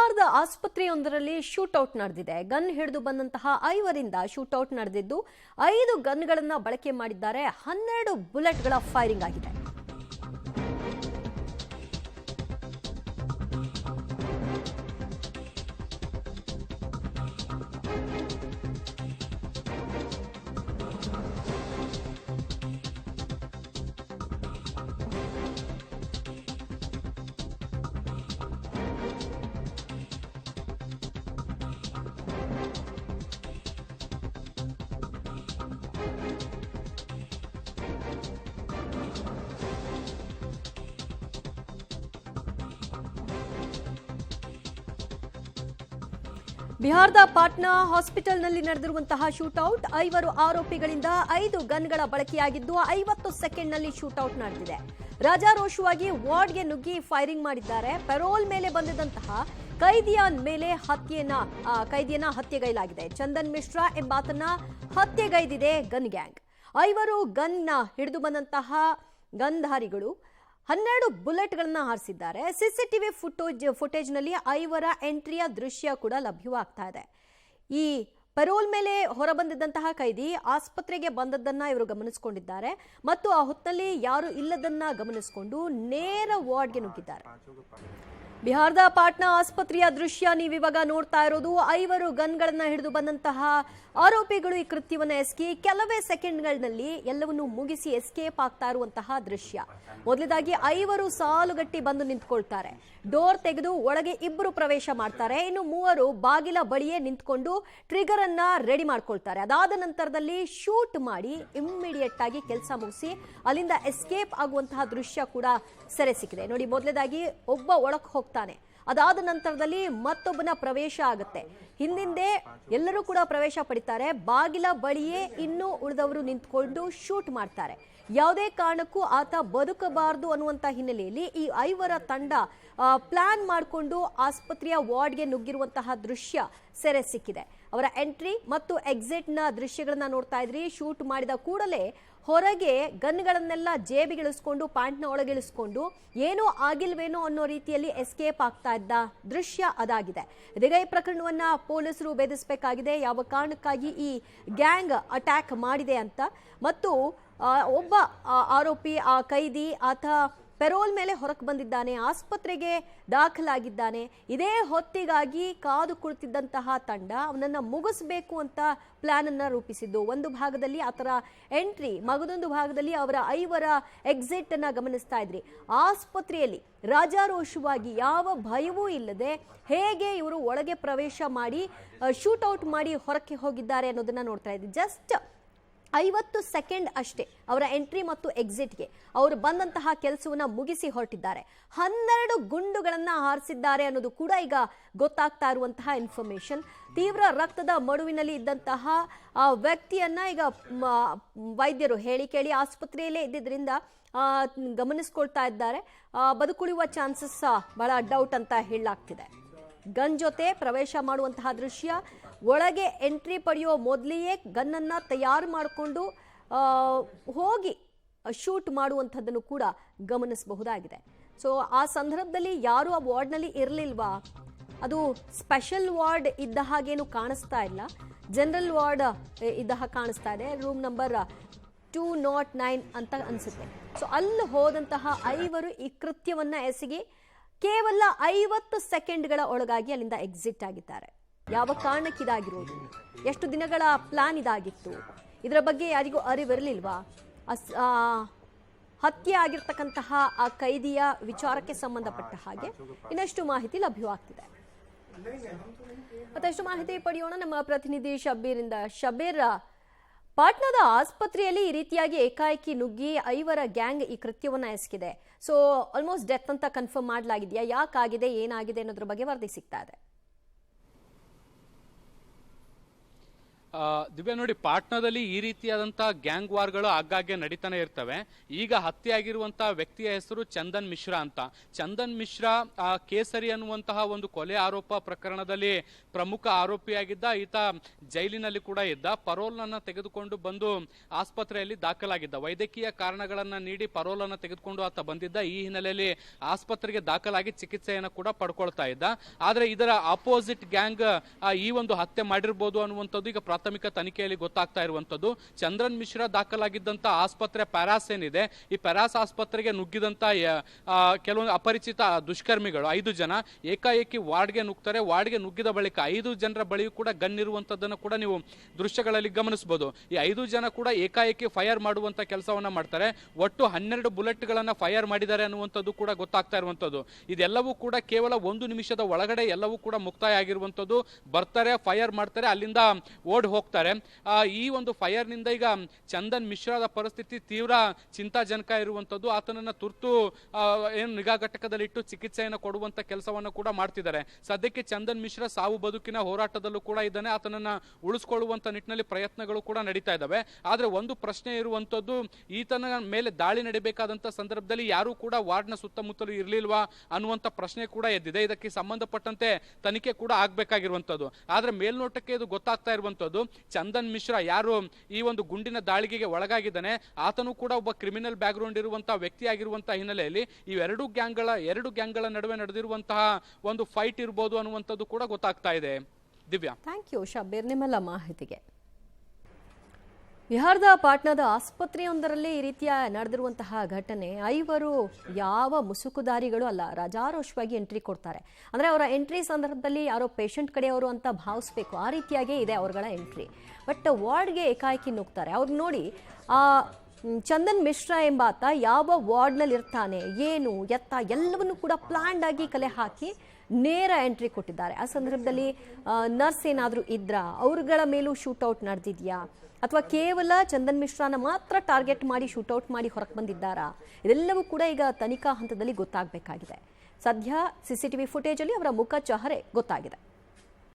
ಬಿಹಾರದ ಆಸ್ಪತ್ರೆಯೊಂದರಲ್ಲಿ ಶೂಟೌಟ್ ನಡೆದಿದೆ. ಗನ್ ಹಿಡಿದು ಬಂದಂತಹ 5 ಶೂಟೌಟ್ ನಡೆದಿದ್ದು 5 ಗನ್ಗಳನ್ನು ಬಳಕೆ ಮಾಡಿದ್ದಾರೆ. 12 ಬುಲೆಟ್ಗಳ ಫೈರಿಂಗ್ ಆಗಿದೆ. ಬಿಹಾರದ ಪಾಟ್ನಾ ಹಾಸ್ಪಿಟಲ್ನಲ್ಲಿ ನಡೆದಿರುವಂತಹ ಶೂಟೌಟ್ 5 ಆರೋಪಿಗಳಿಂದ 5 ಗನ್ಗಳ ಬಳಕೆಯಾಗಿದ್ದು 50 ಸೆಕೆಂಡ್ನಲ್ಲಿ ಶೂಟೌಟ್ ನಡೆದಿದೆ. ರಾಜಾರೋಷವಾಗಿ ವಾರ್ಡ್ಗೆ ನುಗ್ಗಿ ಫೈರಿಂಗ್ ಮಾಡಿದ್ದಾರೆ. ಪೆರೋಲ್ ಮೇಲೆ ಬಂದಿದ್ದಂತಹ ಕೈದಿಯ ಮೇಲೆ ಕೈದಿಯನ್ನ ಹತ್ಯೆಗೈಲಾಗಿದೆ. ಚಂದನ್ ಮಿಶ್ರಾ ಎಂಬಾತನ ಹತ್ಯೆಗೈದಿದೆ ಗನ್ ಗ್ಯಾಂಗ್. 5 ಗನ್ನ ಹಿಡಿದು ಬಂದಂತಹ ಗನ್ಧಾರಿಗಳು 12 ಬುಲೆಟ್ಗಳನ್ನ ಹಾರಿಸಿದ್ದಾರೆ. ಸಿಸಿಟಿವಿ ಫುಟೇಜ್ನಲ್ಲಿ 5 ಎಂಟ್ರಿಯ ದೃಶ್ಯ ಕೂಡ ಲಭ್ಯವಾಗ್ತಾ ಇದೆ. ಈ ಪೆರೋಲ್ ಮೇಲೆ ಹೊರಬಂದಿದ್ದಂತಹ ಕೈದಿ ಆಸ್ಪತ್ರೆಗೆ ಬಂದದ್ದನ್ನ ಇವರು ಗಮನಿಸಿಕೊಂಡಿದ್ದಾರೆ ಮತ್ತು ಆ ಹೊತ್ತಲ್ಲಿ ಯಾರು ಇಲ್ಲದನ್ನ ಗಮನಿಸಿಕೊಂಡು ನೇರ ವಾರ್ಡ್ಗೆ ನುಗ್ಗಿದ್ದಾರೆ. ಬಿಹಾರದ ಪಾಟ್ನಾ ಆಸ್ಪತ್ರೆಯ ದೃಶ್ಯ ನೀವಿವಾಗ ನೋಡ್ತಾ ಇರೋದು. 5 ಗನ್ಗಳನ್ನ ಹಿಡಿದು ಬಂದಂತಹ ಆರೋಪಿಗಳು ಈ ಕೃತ್ಯವನ್ನ ಎಸಗಿ ಕೆಲವೇ ಸೆಕೆಂಡ್ಗಳಲ್ಲಿ ಎಲ್ಲವನ್ನು ಮುಗಿಸಿ ಎಸ್ಕೇಪ್ ಆಗ್ತಾ ಇರುವಂತಹ ದೃಶ್ಯ. ಮೊದಲದಾಗಿ 5 ಸಾಲುಗಟ್ಟಿ ಬಂದು ನಿಂತ್ಕೊಳ್ತಾರೆ. ಡೋರ್ ತೆಗೆದು ಒಳಗೆ 2 ಪ್ರವೇಶ ಮಾಡ್ತಾರೆ. ಇನ್ನು 3 ಬಾಗಿಲ ಬಳಿಯೇ ನಿಂತ್ಕೊಂಡು ಟ್ರಿಗರ್ ಅನ್ನ ರೆಡಿ ಮಾಡ್ಕೊಳ್ತಾರೆ. ಅದಾದ ನಂತರದಲ್ಲಿ ಶೂಟ್ ಮಾಡಿ ಇಮ್ಮಿಡಿಯೇಟ್ ಆಗಿ ಕೆಲಸ ಮುಗಿಸಿ ಅಲ್ಲಿಂದ ಎಸ್ಕೇಪ್ ಆಗುವಂತಹ ದೃಶ್ಯ ಕೂಡ ಸೆರೆ ಸಿಕ್ಕಿದೆ. ನೋಡಿ, ಮೊದಲದಾಗಿ ಒಬ್ಬ ಒಳಕ್ಕೆ ಹೋಗ್ತಾನೆ. ಅದಾದ ನಂತರದಲ್ಲಿ ಮತ್ತೊಬ್ಬನ ಪ್ರವೇಶ ಆಗುತ್ತೆ. ಹಿಂದಿಂದೆ ಎಲ್ಲರೂ ಕೂಡ ಪ್ರವೇಶ ಪಡಿತಾರೆ. ಬಾಗಿಲ ಬಳಿಯೇ ಇನ್ನೂ ಉಳಿದವರು ನಿಂತ್ಕೊಂಡು ಶೂಟ್ ಮಾಡ್ತಾರೆ. ಯಾವುದೇ ಕಾರಣಕ್ಕೂ ಆತ ಬದುಕಬಾರದು ಅನ್ನುವಂತ ಹಿನ್ನೆಲೆಯಲ್ಲಿ ಈ 5 ತಂಡ ಪ್ಲಾನ್ ಮಾಡಿಕೊಂಡು ಆಸ್ಪತ್ರೆಯ ವಾರ್ಡ್ಗೆ ನುಗ್ಗಿರುವಂತಹ ದೃಶ್ಯ ಸೆರೆ ಸಿಕ್ಕಿದೆ. ಅವರ ಎಂಟ್ರಿ ಮತ್ತು ಎಕ್ಸಿಟ್ ನ ದೃಶ್ಯಗಳನ್ನ ನೋಡ್ತಾ ಇದ್ರಿ. ಶೂಟ್ ಮಾಡಿದ ಕೂಡಲೇ ಹೊರಗೆ ಗನ್ಗಳನ್ನೆಲ್ಲ ಜೇಬಿಗಿಳಿಸ್ಕೊಂಡು ಪ್ಯಾಂಟ್ನ ಒಳಗಿಳಿಸ್ಕೊಂಡು ಏನೂ ಆಗಿಲ್ವೇನೋ ಅನ್ನೋ ರೀತಿಯಲ್ಲಿ ಎಸ್ಕೇಪ್ ಆಗ್ತಾ ಇದ್ದ ದೃಶ್ಯ ಅದಾಗಿದೆ. ಇದೀಗ ಈ ಪ್ರಕರಣವನ್ನ ಪೊಲೀಸರು ಭೇದಿಸಬೇಕಾಗಿದೆ. ಯಾವ ಕಾರಣಕ್ಕಾಗಿ ಈ ಗ್ಯಾಂಗ್ ಅಟ್ಯಾಕ್ ಮಾಡಿದೆ ಅಂತ ಮತ್ತು ಒಬ್ಬ ಆರೋಪಿ ಕೈದಿ ಆತ ಪೆರೋಲ್ ಮೇಲೆ ಹೊರಕ್ಕೆ ಬಂದಿದ್ದಾನೆ, ಆಸ್ಪತ್ರೆಗೆ ದಾಖಲಾಗಿದ್ದಾನೆ. ಇದೇ ಹೊತ್ತಿಗಾಗಿ ಕಾದು ಕುಳಿತಿದ್ದಂತಹ ತಂಡ ಅವನನ್ನ ಮುಗಿಸಬೇಕು ಅಂತ ಪ್ಲಾನ್ ಅನ್ನ ರೂಪಿಸಿದ್ದು. ಒಂದು ಭಾಗದಲ್ಲಿ ಆತರ ಎಂಟ್ರಿ, ಮಗದೊಂದು ಭಾಗದಲ್ಲಿ ಅವರ 5 ಎಕ್ಸಿಟ್ ಅನ್ನ ಗಮನಿಸ್ತಾ ಇದ್ರಿ. ಆಸ್ಪತ್ರೆಯಲ್ಲಿ ರಾಜಾರೋಷವಾಗಿ ಯಾವ ಭಯವೂ ಇಲ್ಲದೆ ಹೇಗೆ ಇವರು ಒಳಗೆ ಪ್ರವೇಶ ಮಾಡಿ ಶೂಟೌಟ್ ಮಾಡಿ ಹೊರಕ್ಕೆ ಹೋಗಿದ್ದಾರೆ ಅನ್ನೋದನ್ನ ನೋಡ್ತಾ ಇದ್ರಿ. ಜಸ್ಟ್ 50 ಸೆಕೆಂಡ್ ಅಷ್ಟೇ ಅವರ ಎಂಟ್ರಿ ಮತ್ತು ಎಕ್ಸಿಟ್ಗೆ ಅವರು ಬಂದಂತಹ ಕೆಲಸವನ್ನ ಮುಗಿಸಿ ಹೊರಟಿದ್ದಾರೆ. 12 ಗುಂಡುಗಳನ್ನ ಹಾರಿಸಿದ್ದಾರೆ ಅನ್ನೋದು ಕೂಡ ಈಗ ಗೊತ್ತಾಗ್ತಾ ಇರುವಂತಹ ಇನ್ಫಾರ್ಮೇಶನ್. ತೀವ್ರ ರಕ್ತದ ಮಡುವಿನಲ್ಲಿ ಇದ್ದಂತಹ ವ್ಯಕ್ತಿಯನ್ನ ಈಗ ವೈದ್ಯರು ಹೇಳಿ ಕೇಳಿ ಆಸ್ಪತ್ರೆಯಲ್ಲೇ ಇದ್ದಿದ್ರಿಂದ ಗಮನಿಸ್ಕೊಳ್ತಾ ಇದ್ದಾರೆ. ಬದುಕುಳಿಯುವ ಚಾನ್ಸಸ್ ಬಹಳ ಡೌಟ್ ಅಂತ ಹೇಳಲಾಗ್ತಿದೆ. ಗನ್ ಜೊತೆ ಪ್ರವೇಶ ಮಾಡುವಂತಹ ದೃಶ್ಯ, ಒಳಗೆ ಎಂಟ್ರಿ ಪಡೆಯೋ ಮೊದಲೆಯೇ ಗನ್ನನ್ನ ತಯಾರು ಮಾಡಿಕೊಂಡು ಹೋಗಿ ಶೂಟ್ ಮಾಡುವಂಥದ್ದನ್ನು ಕೂಡ ಗಮನಿಸಬಹುದಾಗಿದೆ. ಸೊ ಆ ಸಂದರ್ಭದಲ್ಲಿ ಯಾರು ಆ ವಾರ್ಡ್ನಲ್ಲಿ ಇರಲಿಲ್ವಾ? ಅದು ಸ್ಪೆಷಲ್ ವಾರ್ಡ್ ಇದ್ದ ಹಾಗೇನು ಕಾಣಿಸ್ತಾ ಇಲ್ಲ, ಜನರಲ್ ವಾರ್ಡ್ ಇದ್ದ ಹಾಗೆ ಕಾಣಿಸ್ತಾ ಇದೆ. ರೂಮ್ ನಂಬರ್ 209 ಅಂತ ಅನ್ಸುತ್ತೆ. ಸೊ ಅಲ್ಲಿ ಹೋದಂತಹ 5 ಈ ಕೃತ್ಯವನ್ನ ಎಸಗಿ ಕೇವಲ 50 ಸೆಕೆಂಡ್ಗಳ ಒಳಗಾಗಿ ಅಲ್ಲಿಂದ ಎಕ್ಸಿಟ್ ಆಗಿದ್ದಾರೆ. ಯಾವ ಕಾರಣಕ್ಕೆ ಇದಾಗಿರೋದು, ಎಷ್ಟು ದಿನಗಳ ಪ್ಲಾನ್ ಇದಾಗಿತ್ತು, ಇದರ ಬಗ್ಗೆ ಯಾರಿಗೂ ಅರಿವಿರಲಿಲ್ವಾ? ಹತ್ಯೆ ಆಗಿರ್ತಕ್ಕಂತಹ ಆ ಕೈದಿಯ ವಿಚಾರಕ್ಕೆ ಸಂಬಂಧಪಟ್ಟ ಹಾಗೆ ಇನ್ನಷ್ಟು ಮಾಹಿತಿ ಲಭ್ಯವಾಗ್ತಿದೆ. ಮತ್ತಷ್ಟು ಮಾಹಿತಿ ಪಡೆಯೋಣ ನಮ್ಮ ಪ್ರತಿನಿಧಿ ಶಬೀರಿಂದ. ಶಬೀರ್, ಪಾಟ್ನಾದ ಆಸ್ಪತ್ರೆಯಲ್ಲಿ ಈ ರೀತಿಯಾಗಿ ಏಕಾಏಕಿ ನುಗ್ಗಿ 5 ಗ್ಯಾಂಗ್ ಈ ಕೃತ್ಯವನ್ನ ಎಸಗಿದೆ. ಸೊ ಆಲ್ಮೋಸ್ಟ್ ಡೆತ್ ಅಂತ ಕನ್ಫರ್ಮ್ ಮಾಡಲಾಗಿದೆಯಾ? ಯಾಕಾಗಿದೆ, ಏನಾಗಿದೆ ಅನ್ನೋದ್ರ ಬಗ್ಗೆ ವರದಿ ಸಿಗ್ತಾ ಇದೆ. ದಿವ್ಯಾ ನೋಡಿ, ಪಾಟ್ನಾದಲ್ಲಿ ಈ ರೀತಿಯಾದಂತಹ ಗ್ಯಾಂಗ್ ವಾರ್ಗಳು ಆಗಾಗ್ಗೆ ನಡೀತಾನೆ ಇರ್ತವೆ. ಈಗ ಹತ್ಯೆ ಆಗಿರುವಂತಹ ವ್ಯಕ್ತಿಯ ಹೆಸರು ಚಂದನ್ ಮಿಶ್ರಾ ಅಂತ. ಚಂದನ್ ಮಿಶ್ರಾ ಕೇಸರಿ ಅನ್ನುವಂತಹ ಒಂದು ಕೊಲೆ ಆರೋಪ ಪ್ರಕರಣದಲ್ಲಿ ಪ್ರಮುಖ ಆರೋಪಿಯಾಗಿದ್ದ. ಈತ ಜೈಲಿನಲ್ಲಿ ಕೂಡ ಇದ್ದ. ಪರೋಲ್ ಅನ್ನ ತೆಗೆದುಕೊಂಡು ಬಂದು ಆಸ್ಪತ್ರೆಯಲ್ಲಿ ದಾಖಲಾಗಿದ್ದ. ವೈದ್ಯಕೀಯ ಕಾರಣಗಳನ್ನ ನೀಡಿ ಪರೋಲ್ ಅನ್ನ ತೆಗೆದುಕೊಂಡು ಆತ ಬಂದಿದ್ದ. ಈ ಹಿನ್ನೆಲೆಯಲ್ಲಿ ಆಸ್ಪತ್ರೆಗೆ ದಾಖಲಾಗಿ ಚಿಕಿತ್ಸೆಯನ್ನು ಕೂಡ ಪಡ್ಕೊಳ್ತಾ ಇದ್ದ. ಆದ್ರೆ ಇದರ ಆಪೋಸಿಟ್ ಗ್ಯಾಂಗ್ ಈ ಒಂದು ಹತ್ಯೆ ಮಾಡಿರ್ಬೋದು ಅನ್ನುವಂಥದ್ದು ಈಗ ಪ್ರಾಥಮಿಕ ತನಿಖೆಯಲ್ಲಿ ಗೊತ್ತಾಗ್ತಾ ಇರುವಂತದ್ದು. ಚಂದ್ರನ್ ಮಿಶ್ರಾ ದಾಖಲಾಗಿದ್ದಂತ ಆಸ್ಪತ್ರೆ ಪ್ಯಾರಾಸ್ ಏನಿದೆ, ಈ ಪ್ಯಾರಾಸ್ ಆಸ್ಪತ್ರೆಗೆ ನುಗ್ಗಿದಂತ ಕೆಲವೊಂದು ಅಪರಿಚಿತ ದುಷ್ಕರ್ಮಿಗಳು 5 ಜನ ಏಕಾಏಕಿ ವಾರ್ಡ್ಗೆ ನುಗ್ತಾರೆ. ವಾರ್ಡ್ಗೆ ನುಗ್ಗಿದ ಬಳಿಕ 5 ಜನರ ಬಳಿಯೂ ಕೂಡ ಗನ್ ಇರುವಂತದ್ದನ್ನು ಕೂಡ ನೀವು ದೃಶ್ಯಗಳಲ್ಲಿ ಗಮನಿಸಬಹುದು. ಈ 5 ಜನ ಕೂಡ ಏಕಾಏಕಿ ಫೈರ್ ಮಾಡುವಂತ ಕೆಲಸವನ್ನ ಮಾಡ್ತಾರೆ. ಒಟ್ಟು 12 ಬುಲೆಟ್ಗಳನ್ನ ಫೈರ್ ಮಾಡಿದ್ದಾರೆ ಅನ್ನುವಂಥದ್ದು ಕೂಡ ಗೊತ್ತಾಗ್ತಾ ಇರುವಂತದ್ದು. ಇದೆಲ್ಲವೂ ಕೂಡ ಕೇವಲ 1 ನಿಮಿಷದ ಒಳಗಡೆ ಎಲ್ಲವೂ ಕೂಡ ಮುಕ್ತಾಯ ಆಗಿರುವಂತದ್ದು. ಬರ್ತಾರೆ, ಫೈರ್ ಮಾಡ್ತಾರೆ, ಅಲ್ಲಿಂದ ಓಡ್ ಹೋಗ್ತಾರೆ. ಈ ಒಂದು ಫೈರ್ ನಿಂದ ಈಗ ಚಂದನ್ ಮಿಶ್ರಾದ ಪರಿಸ್ಥಿತಿ ತೀವ್ರ ಚಿಂತಾಜನಕ ಇರುವಂತದ್ದು. ಆತನನ್ನ ತುರ್ತು ಏನು ನಿಗಾ ಘಟಕದಲ್ಲಿಟ್ಟು ಚಿಕಿತ್ಸೆಯನ್ನು ಕೊಡುವಂತ ಕೆಲಸವನ್ನು ಕೂಡ ಮಾಡ್ತಿದ್ದಾರೆ. ಸದ್ಯಕ್ಕೆ ಚಂದನ್ ಮಿಶ್ರಾ ಸಾವು ಬದುಕಿನ ಹೋರಾಟದಲ್ಲೂ ಕೂಡ ಇದ್ದಾನೆ. ಆತನನ್ನ ಉಳಿಸ್ಕೊಳ್ಳುವಂತ ನಿಟ್ಟಿನಲ್ಲಿ ಪ್ರಯತ್ನಗಳು ಕೂಡ ನಡೀತಾ ಇದ್ದಾವೆ. ಆದ್ರೆ ಒಂದು ಪ್ರಶ್ನೆ ಇರುವಂತದ್ದು, ಈತನ ಮೇಲೆ ದಾಳಿ ನಡೀಬೇಕಾದಂತ ಸಂದರ್ಭದಲ್ಲಿ ಯಾರು ಕೂಡ ವಾರ್ಡ್ನ ಸುತ್ತಮುತ್ತಲು ಇರ್ಲಿಲ್ವಾ ಅನ್ನುವಂತ ಪ್ರಶ್ನೆ ಕೂಡ ಎದ್ದಿದೆ. ಇದಕ್ಕೆ ಸಂಬಂಧಪಟ್ಟಂತೆ ತನಿಖೆ ಕೂಡ ಆಗ್ಬೇಕಾಗಿರುವಂತದ್ದು. ಆದ್ರೆ ಮೇಲ್ನೋಟಕ್ಕೆ ಇದು ಗೊತ್ತಾಗ್ತಾ ಇರುವಂತದ್ದು, ಚಂದನ್ ಮಿಶ್ರಾ ಯಾರು ಈ ಒಂದು ಗುಂಡಿನ ದಾಳಿಗೆ ಒಳಗಾಗಿದ್ದಾನೆ, ಆತನು ಕೂಡ ಒಬ್ಬ ಕ್ರಿಮಿನಲ್ ಬ್ಯಾಕ್ ಗ್ರೌಂಡ್ ಇರುವಂತಹ ವ್ಯಕ್ತಿ ಆಗಿರುವಂತಹ ಹಿನ್ನೆಲೆಯಲ್ಲಿ ಈ ಎರಡು ಗ್ಯಾಂಗ್ಗಳ ನಡುವೆ ನಡೆದಿರುವಂತಹ ಒಂದು ಫೈಟ್ ಇರಬಹುದು ಅನ್ನುವಂಥದ್ದು ಕೂಡ ಗೊತ್ತಾಗ್ತಾ ಇದೆ. ದಿವ್ಯಾ, ಥ್ಯಾಂಕ್ ಯು ಶಬೀರ್ ನಿಮ್ಮೆಲ್ಲ ಮಾಹಿತಿಗೆ. ಬಿಹಾರದ ಪಾಟ್ನಾದ ಆಸ್ಪತ್ರೆಯೊಂದರಲ್ಲಿ ಈ ರೀತಿಯ ನಡೆದಿರುವಂತಹ ಘಟನೆ, 5 ಯಾವ ಮುಸುಕುದಾರಿಗಳು ಅಲ್ಲ, ರಾಜಾರೋಷವಾಗಿ ಎಂಟ್ರಿ ಕೊಡ್ತಾರೆ. ಅಂದರೆ ಅವರ ಎಂಟ್ರಿ ಸಂದರ್ಭದಲ್ಲಿ ಯಾರೋ ಪೇಷಂಟ್ ಕಡೆಯವರು ಅಂತ ಭಾವಿಸ್ಬೇಕು, ಆ ರೀತಿಯಾಗೇ ಇದೆ ಅವ್ರಗಳ ಎಂಟ್ರಿ. ಬಟ್ ವಾರ್ಡ್ಗೆ ಏಕಾಏಕಿ ನುಗ್ತಾರೆ. ಅವ್ರು ನೋಡಿ, ಆ ಚಂದನ್ ಮಿಶ್ರಾ ಎಂಬಾತ ಯಾವ ವಾರ್ಡ್ನಲ್ಲಿ ಇರ್ತಾನೆ, ಏನು ಎತ್ತ ಎಲ್ಲವನ್ನು ಕೂಡ ಪ್ಲಾನ್ಡ್ ಆಗಿ ಕಲೆ ಹಾಕಿ ನೇರ ಎಂಟ್ರಿ ಕೊಟ್ಟಿದ್ದಾರೆ. ಆ ಸಂದರ್ಭದಲ್ಲಿ ನರ್ಸ್ ಏನಾದರೂ ಇದ್ರಾ, ಅವ್ರಗಳ ಮೇಲೂ ಶೂಟೌಟ್ ನಡೆದಿದೆಯಾ, ಅಥವಾ ಕೇವಲ ಚಂದನ್ ಮಿಶ್ರಾನ ಮಾತ್ರ ಟಾರ್ಗೆಟ್ ಮಾಡಿ ಶೂಟೌಟ್ ಮಾಡಿ ಹೊರಗೆ ಬಂದಿದ್ದಾರಾ, ಇದೆಲ್ಲವೂ ಕೂಡ ಈಗ ತನಿಖಾ ಹಂತದಲ್ಲಿ ಗೊತ್ತಾಗಬೇಕಾಗಿದೆ. ಸದ್ಯ CCTV ಫುಟೇಜಲ್ಲಿ ಅವರ ಮುಖ ಚಹರೆ ಗೊತ್ತಾಗಿದೆ.